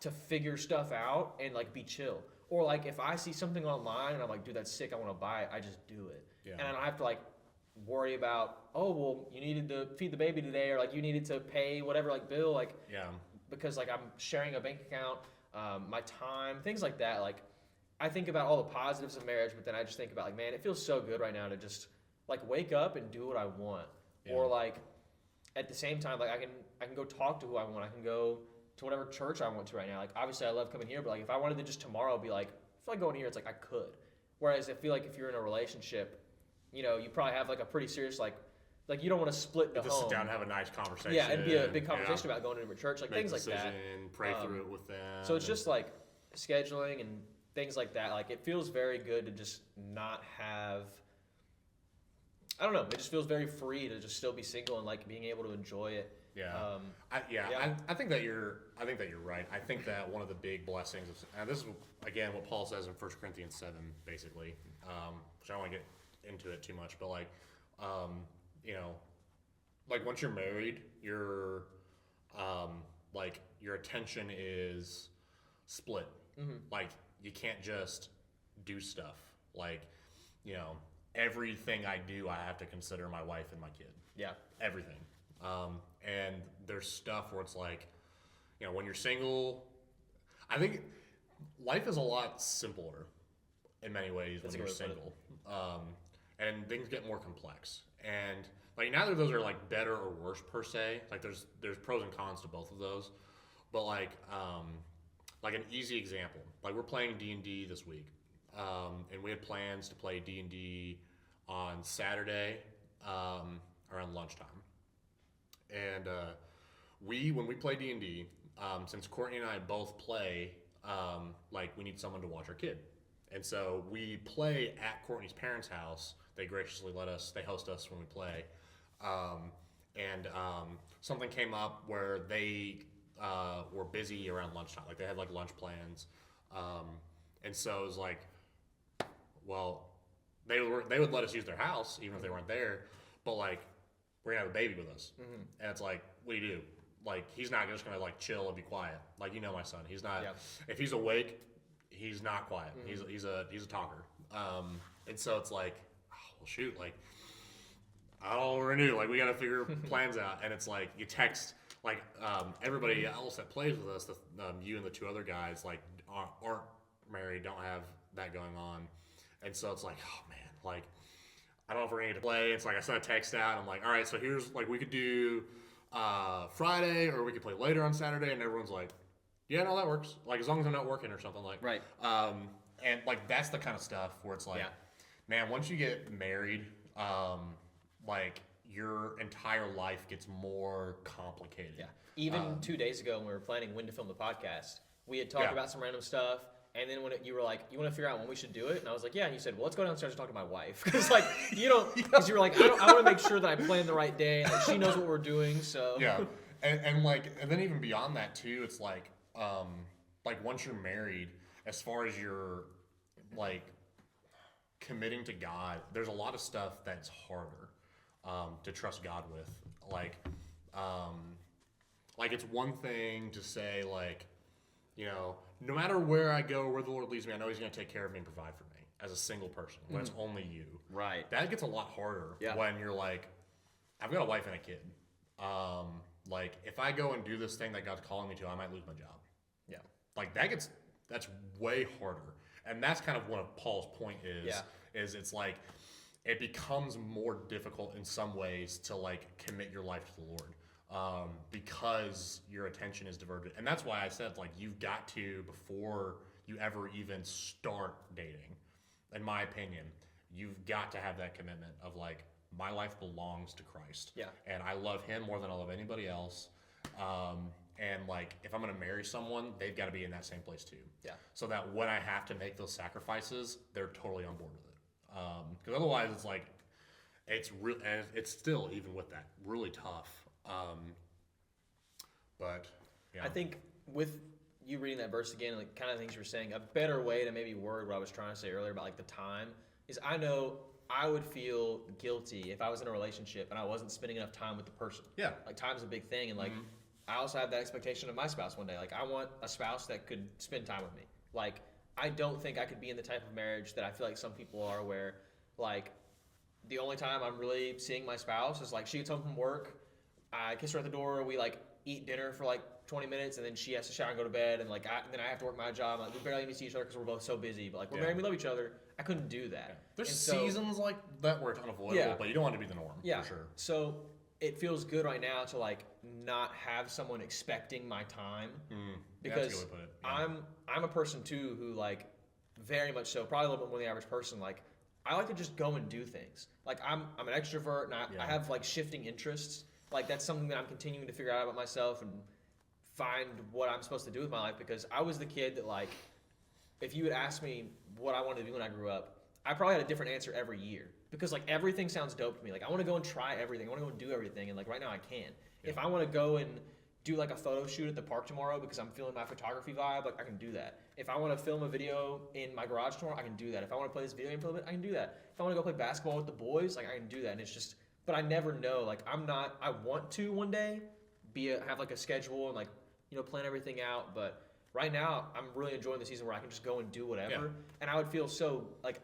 to figure stuff out and like be chill. Or like if I see something online and I'm like, dude, that's sick, I want to buy it, I just do it. Yeah. And I don't have to like worry about, oh, well, you needed to feed the baby today, or like you needed to pay whatever like bill, like because like I'm sharing a bank account, my time, things like that. Like I think about all the positives of marriage, but then I just think about like, man, it feels so good right now to just like wake up and do what I want. Or like at the same time, like I can go talk to who I want. I can go to whatever church I want to right now. Like obviously I love coming here, but like if I wanted to just tomorrow be like, I feel like going here, it's like I could. Whereas I feel like if you're in a relationship, you know, you probably have like a pretty serious like you don't want to split the home. Just sit down and have a nice conversation. Yeah, it'd be a big conversation about going to a church, like make things like that. Pray through it with them. So it's just like scheduling and things like that. Like it feels very good to just not have. I don't know. It just feels very free to just still be single and like being able to enjoy it. Yeah. I think that you're right. I think that one of the big blessings of, and this is again what Paul says in 1 Corinthians 7, basically, which I don't want to get into it too much, but like, you know, like once you're married, you're, like your attention is split. Like you can't just do stuff. Like, you know, everything I do, I have to consider my wife and my kid. Yeah. Everything. And there's stuff where it's like, you know, when you're single, I think life is a lot simpler in many ways when you're single. And things get more complex. And like neither of those are like better or worse per se. Like there's pros and cons to both of those. But like an easy example, like we're playing D&D this week. And we had plans to play D&D on Saturday around lunchtime. And when we play D&D, since Courtney and I both play, like we need someone to watch our kid. And so we play at Courtney's parents' house. They graciously they host us when we play. And something came up where they were busy around lunchtime. Like they had like lunch plans. And so it was like, well, they would let us use their house even if they weren't there. But like, we're gonna have a baby with us. And it's like, what do? Like, he's not just gonna like chill and be quiet. Like, you know my son. He's not, if he's awake, he's not quiet. He's a talker. And so it's like, oh, well, shoot, like I don't renew. Like we got to figure plans out. And it's like you text like everybody else that plays with us, you and the two other guys, like aren't married, don't have that going on. And so it's like, oh man, like I don't know if we're gonna get to play. It's like I sent a text out. And I'm like, all right, so here's like we could do Friday or we could play later on Saturday. And everyone's like, yeah, no, that works. Like as long as I'm not working or something like. Right. And like that's the kind of stuff where it's like, man, once you get married, like your entire life gets more complicated. Yeah. Even 2 days ago when we were planning when to film the podcast, we had talked about some random stuff. And then when you were like, you want to figure out when we should do it? And I was like, yeah. And you said, well, let's go downstairs and talk to my wife. Because like, you don't, because you were like, I want to make sure that I plan the right day and that she knows what we're doing. So yeah. And then even beyond that too, it's like once you're married, as far as your like committing to God, there's a lot of stuff that's harder to trust God with. Like it's one thing to say like, you know, no matter where I go, where the Lord leads me, I know He's going to take care of me and provide for me as a single person. When it's only you, right? That gets a lot harder when you're like, I've got a wife and a kid. Like if I go and do this thing that God's calling me to, I might lose my job. Yeah, like that's way harder, and that's kind of what Paul's point is. Is it's like it becomes more difficult in some ways to like commit your life to the Lord. Because your attention is diverted. And that's why I said, like, you've got to, before you ever even start dating, in my opinion, you've got to have that commitment of, like, my life belongs to Christ. Yeah. And I love Him more than I love anybody else. And, like, if I'm going to marry someone, they've got to be in that same place, too. Yeah. So that when I have to make those sacrifices, they're totally on board with it. Because otherwise, it's like, it's real, and it's still, even with that, really tough. But yeah. I think with you reading that verse again, like kind of things you were saying, a better way to maybe word what I was trying to say earlier about like the time is I know I would feel guilty if I was in a relationship and I wasn't spending enough time with the person. Yeah. Like time's a big thing, and like I also have that expectation of my spouse one day. Like I want a spouse that could spend time with me. Like I don't think I could be in the type of marriage that I feel like some people are, where like the only time I'm really seeing my spouse is like she gets home from work, I kiss her at the door, we like eat dinner for like 20 minutes, and then she has to shower and go to bed, and like then I have to work my job. Like we barely even see each other because we're both so busy. But like we're married, we love each other. I couldn't do that. Yeah. There's seasons like that where it's unavoidable, but you don't want to be the norm. Yeah, for sure. So it feels good right now to like not have someone expecting my time, because that's a good way to put it. Yeah. I'm a person too who like very much so, probably a little bit more than the average person. Like I like to just go and do things. Like I'm an extrovert, and I have like shifting interests. Like that's something that I'm continuing to figure out about myself and find what I'm supposed to do with my life, because I was the kid that like, if you had asked me what I wanted to be when I grew up, I probably had a different answer every year, because like everything sounds dope to me. Like I want to go and try everything. I want to go and do everything. And like right now I can. Yeah. If I want to go and do like a photo shoot at the park tomorrow because I'm feeling my photography vibe, like I can do that. If I want to film a video in my garage tomorrow, I can do that. If I want to play this video game for a little bit, I can do that. If I want to go play basketball with the boys, like I can do that. And it's just, but I never know. Like I want to one day have like a schedule and like, you know, plan everything out. But right now I'm really enjoying the season where I can just go and do whatever. Yeah. And I would feel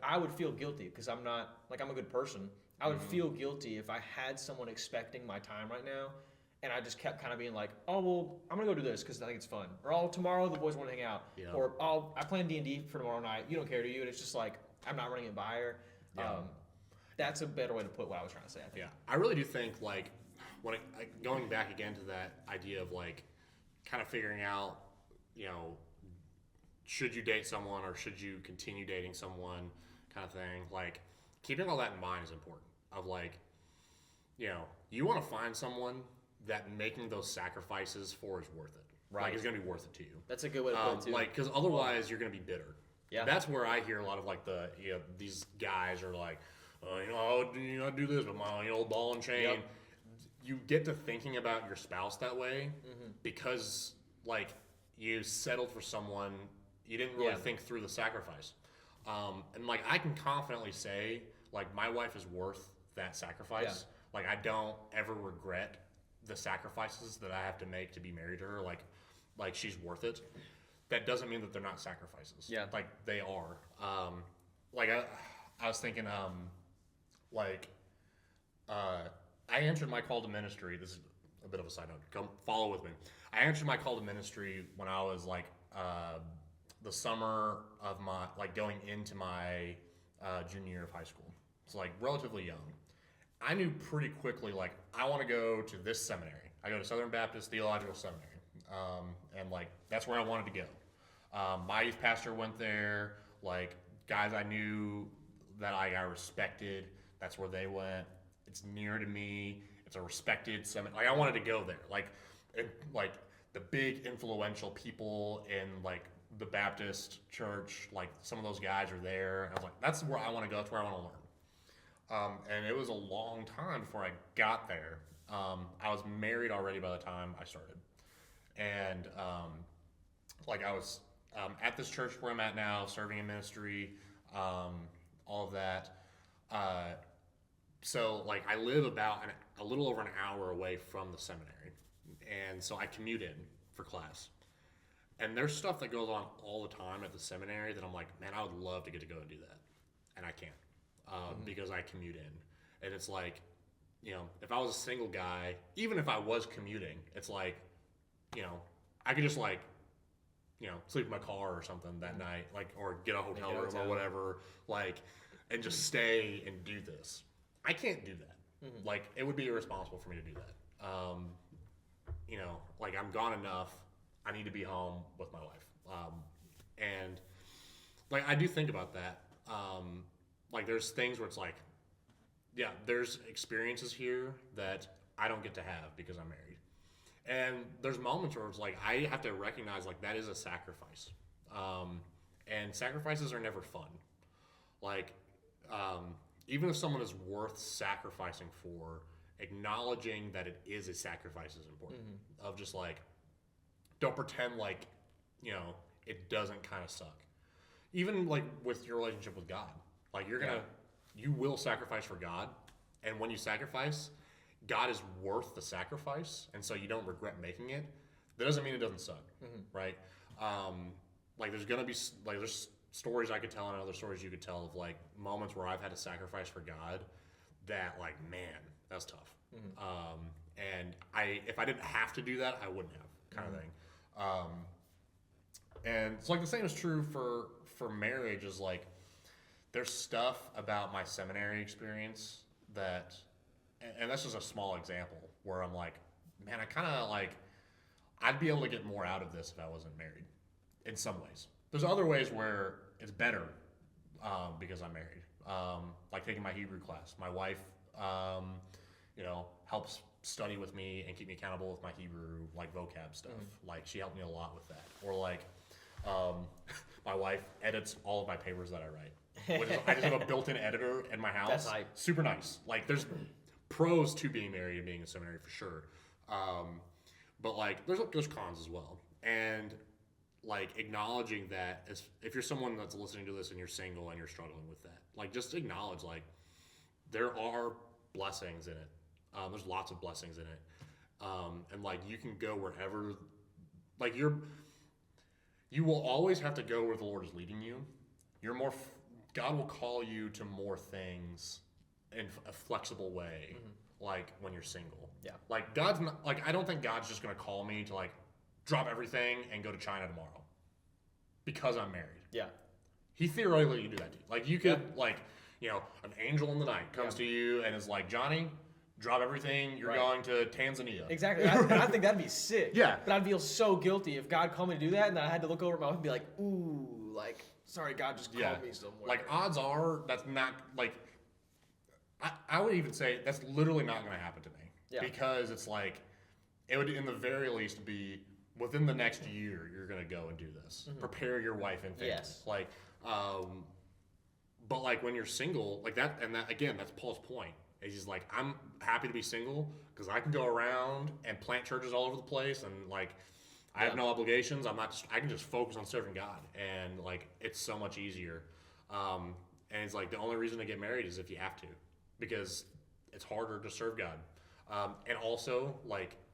I would feel guilty because I'm not, like I'm a good person. I would feel guilty if I had someone expecting my time right now, and I just kept kind of being like, oh, well, I'm going to go do this because I think it's fun. Or, oh, tomorrow the boys want to hang out. Yeah. Or, oh, I plan D&D for tomorrow night. You don't care, do you? And it's just like, I'm not running it by her. Yeah. That's a better way to put what I was trying to say, I think. Yeah, I really do think, like, going back again to that idea of, like, kind of figuring out, you know, should you date someone or should you continue dating someone kind of thing. Like, keeping all that in mind is important. Of, like, you know, you want to find someone that making those sacrifices for is worth it. Right. Like, it's going to be worth it to you. That's a good way to put it, too. Like, because otherwise you're going to be bitter. Yeah. That's where I hear a lot of, like, these guys are like, I do this with my ball and chain. Yep. You get to thinking about your spouse that way because, like, you settled for someone, you didn't really think through the sacrifice. And, like, I can confidently say, like, my wife is worth that sacrifice. Yeah. Like, I don't ever regret the sacrifices that I have to make to be married to her. Like she's worth it. that doesn't mean that they're not sacrifices. Yeah. Like they are. I was thinking, I answered my call to ministry. This is a bit of a side note. Come follow with me. I answered my call to ministry when I was the summer of my, going into my junior year of high school. It's relatively young. I knew pretty quickly, I want to go to this seminary. I go to Southern Baptist Theological Seminary. And that's where I wanted to go. My youth pastor went there. Guys I knew that I respected, that's where they went. It's near to me. It's a respected seminary. I wanted to go there. The big influential people in the Baptist church, some of those guys are there. And I was like, that's where I want to go. That's where I want to learn. And it was a long time before I got there. I was married already by the time I started. And I was at this church where I'm at now, serving in ministry, all of that. So I live about a little over an hour away from the seminary. And so I commute in for class. And there's stuff that goes on all the time at the seminary that I'm like, man, I would love to get to go and do that. And I can't because I commute in. And it's if I was a single guy, even if I was commuting, it's I could just sleep in my car or something that night, or get a hotel room or whatever, and just stay and do this. I can't do that. Mm-hmm. It would be irresponsible for me to do that. I'm gone enough. I need to be home with my wife. And I do think about that. There's things where it's there's experiences here that I don't get to have because I'm married. And there's moments where it's I have to recognize that is a sacrifice. And sacrifices are never fun. Even if someone is worth sacrificing for, acknowledging that it is a sacrifice is important. Mm-hmm. Of just don't pretend it doesn't kind of suck. Even with your relationship with God, you will sacrifice for God. And when you sacrifice, God is worth the sacrifice, and so you don't regret making it. That doesn't mean it doesn't suck, mm-hmm. right? There's gonna be there's stories I could tell and other stories you could tell of moments where I've had to sacrifice for God. That man, that's tough. Mm-hmm. And if I didn't have to do that, I wouldn't have, kind mm-hmm. of thing. And it's the same is true for marriage. Is there's stuff about my seminary experience that. And that's just a small example where I'm man, I kind of I'd be able to get more out of this if I wasn't married in some ways. There's other ways where it's better because I'm married. Taking my Hebrew class. My wife, helps study with me and keep me accountable with my Hebrew, vocab stuff. Mm-hmm. She helped me a lot with that. Or my wife edits all of my papers that I write. I just have a built-in editor in my house. That's hype. Super nice. There's pros to being married and being in seminary for sure. But there's cons as well. And acknowledging that if you're someone that's listening to this and you're single and you're struggling with that, just acknowledge there are blessings in it. There's lots of blessings in it. And you can go wherever, you will always have to go where the Lord is leading you. God will call you to more things in a flexible way, mm-hmm. When you're single. Yeah. God's not, I don't think God's just going to call me to, drop everything and go to China tomorrow because I'm married. Yeah. He theoretically can do that to you. You could, an angel in the night comes to you and is Johnny, drop everything, you're going to Tanzania. Exactly. I think that'd be sick. Yeah. But I'd feel so guilty if God called me to do that and then I had to look over at my wife and be ooh, sorry, God just called me somewhere. Odds are that's not, I would even say that's literally not going to happen to me. Yeah. Because it's it would in the very least be within the next year you're going to go and do this. Mm-hmm. Prepare your wife and family. Yes. But when you're single, that, and that again, that's Paul's point. He's I'm happy to be single because I can go around and plant churches all over the place and I have no obligations. I can just focus on serving God and it's so much easier. And it's the only reason to get married is if you have to, because it's harder to serve God. And also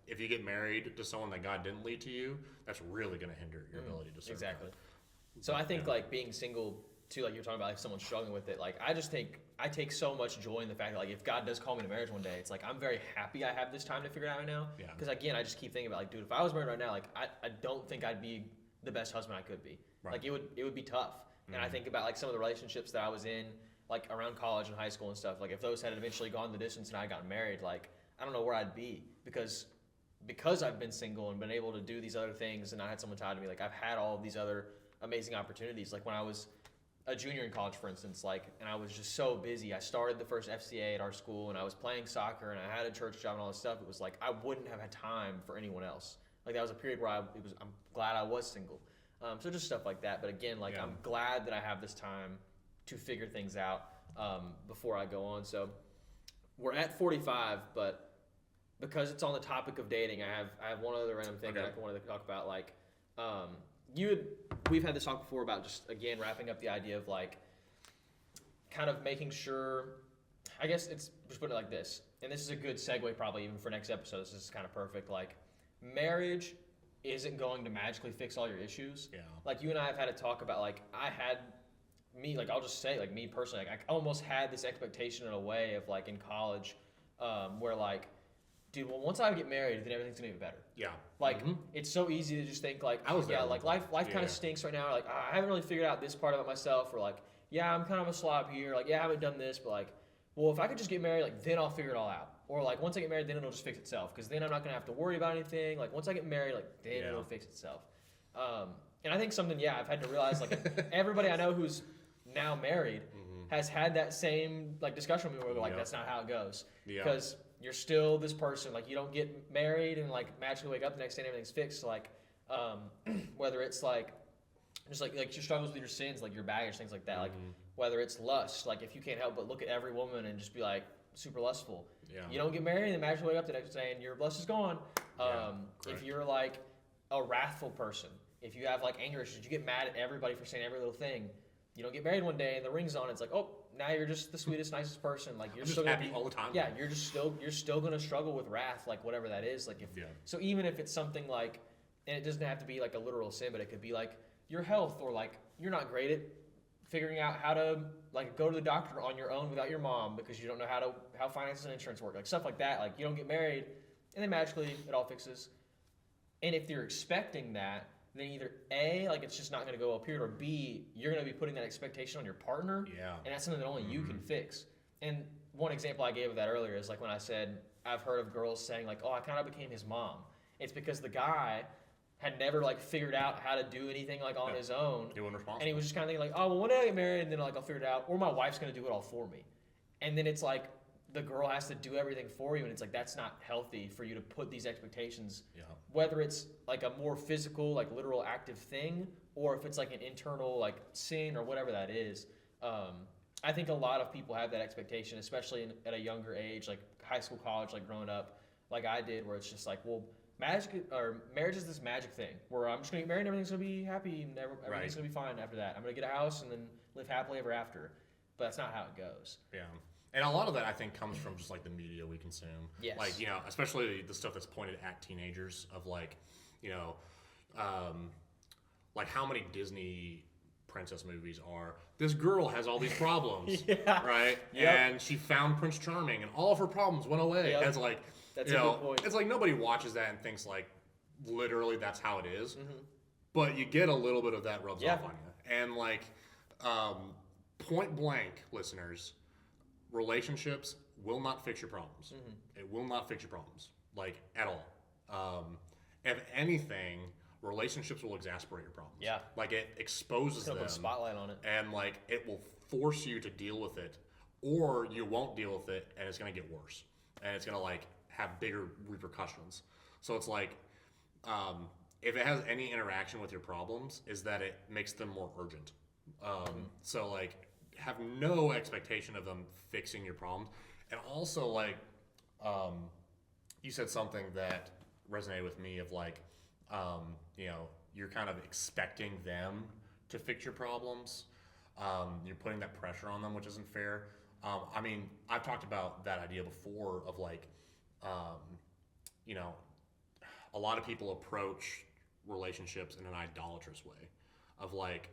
if you get married to someone that God didn't lead to you, that's really going to hinder your ability to serve exactly. God. So I think like being single too, like you're talking about, like someone struggling with it. Like I take so much joy in the fact that like if God does call me to marriage one day, it's like I'm very happy I have this time to figure it out right now. Yeah. Because again, I just keep thinking about like, dude, if I was married right now, like I don't think I'd be the best husband I could be. Right. Like it would be tough. And I think about like some of the relationships that I was in, like around college and high school and stuff. Like if those had eventually gone the distance and I got married, like I don't know where I'd be because I've been single and been able to do these other things and I had someone tied to me. Like I've had all of these other amazing opportunities. Like when I was a junior in college, for instance, like, and I was just so busy. I started the first FCA at our school and I was playing soccer and I had a church job and all this stuff. It was like, I wouldn't have had time for anyone else. Like that was a period where I'm glad I was single. So just stuff like that. But again, like I'm glad that I have this time to figure things out before I go on. So we're at 45, but because it's on the topic of dating, I have one other random thing that I wanted to talk about. Like, we've had this talk before about just again wrapping up the idea of like kind of making sure. I guess it's just put it like this, and this is a good segue probably even for next episode. This is kind of perfect. Like, marriage isn't going to magically fix all your issues. Yeah. Like you and I have had a talk about like I'll just say like me personally, like I almost had this expectation in a way of like in college, where like, dude, well once I get married, then everything's gonna be better. Yeah. Like it's so easy to just think like, like life kind of stinks right now. Like I haven't really figured out this part about myself, or like, yeah, I'm kind of a slob here. Like, yeah, I haven't done this, but like, well, if I could just get married, like then I'll figure it all out. Or like once I get married, then it'll just fix itself. Because then I'm not gonna have to worry about anything. Like once I get married, like then it'll fix itself. And I think something, I've had to realize like everybody I know who's now married has had that same like discussion with me where like that's not how it goes. Because you're still this person. Like you don't get married and like magically wake up the next day and everything's fixed. Like whether it's like just like your struggles with your sins, like your baggage, things like that. Like whether it's lust, like if you can't help but look at every woman and just be like super lustful. You don't get married and then magically wake up the next day and your lust is gone. If you're like a wrathful person, if you have like anger issues, you get mad at everybody for saying every little thing. You don't get married one day and the ring's on. It's like, oh, now you're just the sweetest, nicest person. Like you're still happy gonna be, all the time. Yeah, you're still gonna struggle with wrath, like whatever that is. Like so even if it's something like, and it doesn't have to be like a literal sin, but it could be like your health, or like you're not great at figuring out how to like go to the doctor on your own without your mom because you don't know how finances and insurance work, like stuff like that. Like you don't get married and then magically it all fixes. And if you're expecting that, then either A, like it's just not going to go up here, or B, you're going to be putting that expectation on your partner. And that's something that only you can fix. And one example I gave of that earlier is like when I said I've heard of girls saying like, oh, I kind of became his mom. It's because the guy had never like figured out how to do anything like on his own. He wasn't responsible. And he was just kind of thinking like, oh, well, one day I get married and then like I'll figure it out, or my wife's going to do it all for me. And then it's like the girl has to do everything for you, and it's like that's not healthy for you to put these expectations. Whether it's like a more physical, like literal active thing, or if it's like an internal like sin or whatever that is. I think a lot of people have that expectation, especially at a younger age, like high school, college, like growing up, like I did, where it's just like, well, marriage is this magic thing where I'm just gonna get married and everything's gonna be happy and everything's gonna be fine after that. I'm gonna get a house and then live happily ever after. But that's not how it goes. And a lot of that I think comes from just like the media we consume. Like, especially the stuff that's pointed at teenagers of like, like how many Disney princess movies are, this girl has all these problems, right? And she found Prince Charming and all of her problems went away. It's like, that's a good point. It's like nobody watches that and thinks like literally that's how it is. But you get a little bit of that rubs off on you. And like point blank, listeners, relationships will not fix your problems. It will not fix your problems, like at all. If anything, relationships will exasperate your problems. Like it exposes them. Put a spotlight on it. And like it will force you to deal with it, or you won't deal with it and it's going to get worse. And it's going to like have bigger repercussions. So it's like, if it has any interaction with your problems, is that it makes them more urgent. So like, have no expectation of them fixing your problems. And also like, you said something that resonated with me of like, you're kind of expecting them to fix your problems. You're putting that pressure on them, which isn't fair. I mean, I've talked about that idea before of like, a lot of people approach relationships in an idolatrous way of like,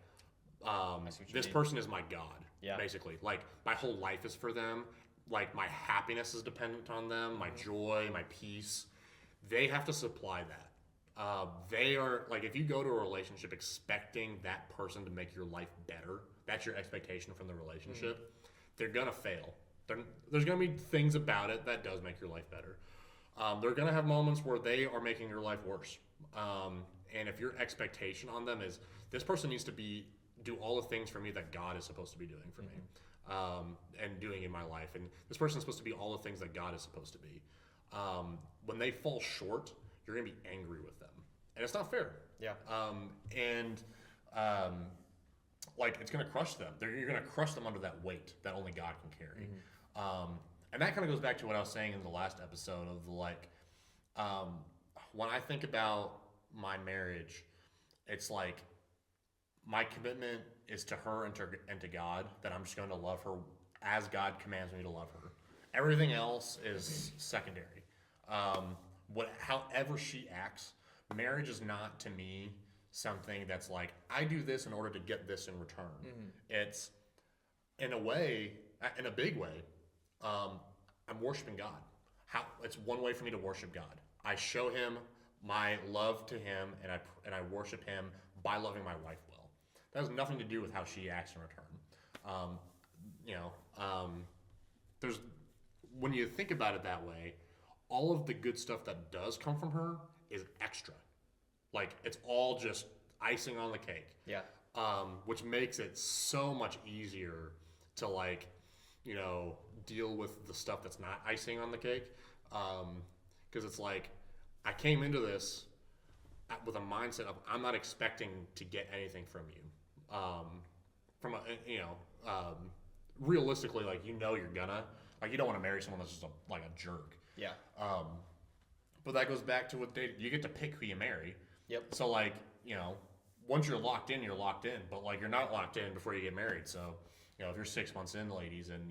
this person is my God, basically. Like, my whole life is for them. Like, my happiness is dependent on them, my joy, my peace. They have to supply that. They are, like, if you go to a relationship expecting that person to make your life better, that's your expectation from the relationship, they're going to fail. There's going to be things about it that does make your life better. They're going to have moments where they are making your life worse. And if your expectation on them is, this person needs to do all the things for me that God is supposed to be doing for me, and doing in my life. And this person is supposed to be all the things that God is supposed to be. When they fall short, you're going to be angry with them. And it's not fair. Yeah. Like, it's going to crush them. You're going to crush them under that weight that only God can carry. And that kind of goes back to what I was saying in the last episode of like, when I think about my marriage, it's like, my commitment is to her and to God, that I'm just going to love her as God commands me to love her. Everything else is secondary. However she acts, marriage is not, to me, something that's like, I do this in order to get this in return. It's, in a way, in a big way, I'm worshiping God. It's one way for me to worship God. I show him my love to him, and I worship him by loving my wife well. That has nothing to do with how she acts in return. There's, when you think about it that way, all of the good stuff that does come from her is extra. Like, it's all just icing on the cake. Yeah. Which makes it so much easier to, like, deal with the stuff that's not icing on the cake. Because it's like, I came into this with a mindset of, I'm not expecting to get anything from you. Realistically, like, you're gonna, like, you don't want to marry someone that's just a jerk. Yeah. But that goes back to what you get to pick who you marry. Yep. So, like, once you're locked in, you're locked in. But, like, you're not locked in before you get married. So, if you're 6 months in, ladies, and,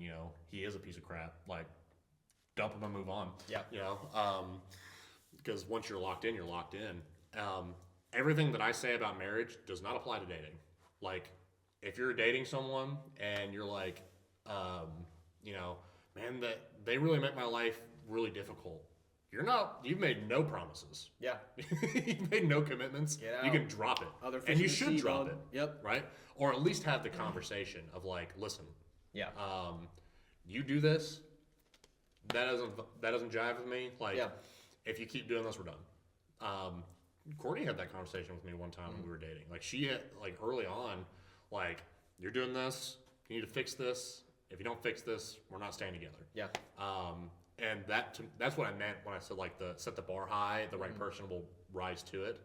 he is a piece of crap, like, dump him and move on. Yeah. Because once you're locked in, you're locked in. Everything that I say about marriage does not apply to dating. Like, if you're dating someone and you're like, man, that they really make my life really difficult. You've made no promises. Yeah. You've made no commitments. Get out. You can drop it. And you should drop it. Yep. Right? Or at least have the conversation of like, listen. Yeah. You do this, that doesn't jive with me. Like, if you keep doing this, we're done. Courtney had that conversation with me one time when we were dating. Like, she had, like, early on, like, you're doing this, you need to fix this. If you don't fix this, we're not staying together. Yeah. And that's what I meant when I said, like, set the bar high, the right person will rise to it.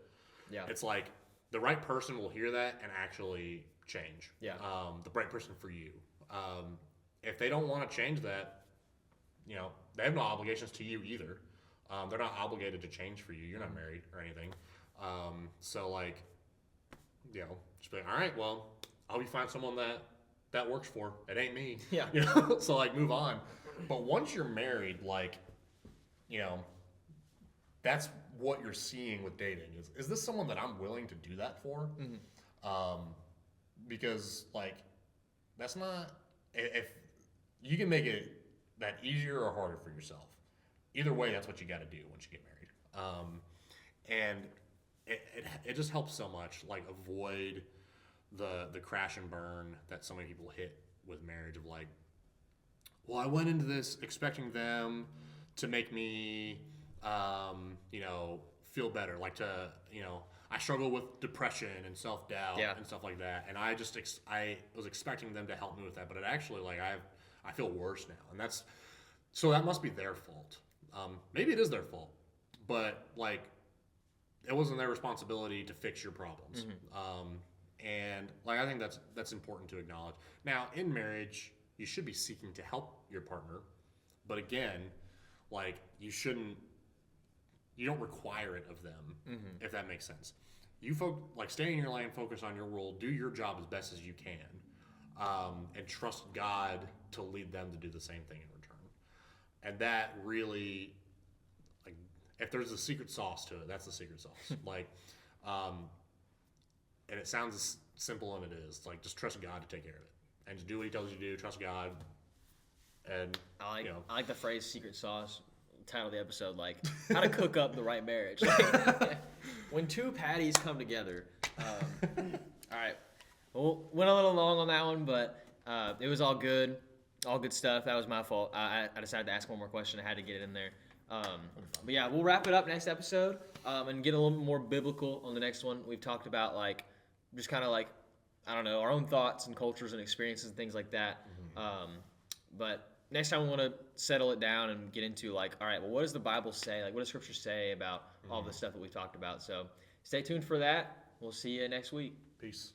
Yeah. It's like, the right person will hear that and actually change. Yeah. The right person for you. If they don't want to change that, they have no obligations to you either. They're not obligated to change for you. You're not married or anything. So, like, just be like, all right, well, I hope you find someone that works for. It ain't me. Yeah. So, like, move on. But once you're married, like, that's what you're seeing with dating. Is this someone that I'm willing to do that for? Because, like, that's not, if you can make it that easier or harder for yourself. Either way, that's what you got to do once you get married. And it just helps so much, like, avoid the crash and burn that so many people hit with marriage of, like, well, I went into this expecting them to make me, feel better. Like, I struggle with depression and self-doubt and stuff like that. And I was expecting them to help me with that. But it actually, like, I feel worse now. And so that must be their fault. Maybe it is their fault. But, like, it wasn't their responsibility to fix your problems. And, like, I think that's important to acknowledge. Now, in marriage, you should be seeking to help your partner. But again, like, you don't require it of them, if that makes sense. Stay in your lane, focus on your role, do your job as best as you can, and trust God to lead them to do the same thing in return. And that really, like, if there's a secret sauce to it, that's the secret sauce. Like, and it sounds as simple and it is. Like, just trust God to take care of it, and just do what He tells you to do. Trust God, and I like the phrase "secret sauce." Title of the episode, like how to cook up the right marriage. Like, when two patties come together. All right, well, went a little long on that one, but it was all good stuff. That was my fault. I decided to ask one more question. I had to get it in there. But yeah, we'll wrap it up next episode and get a little more biblical on the next one. We've talked about like just kind of like, I don't know, our own thoughts and cultures and experiences and things like that. But next time we want to settle it down and get into like, all right, well, what does the Bible say? Like, what does Scripture say about all the stuff that we've talked about? So stay tuned for that. We'll see you next week. Peace.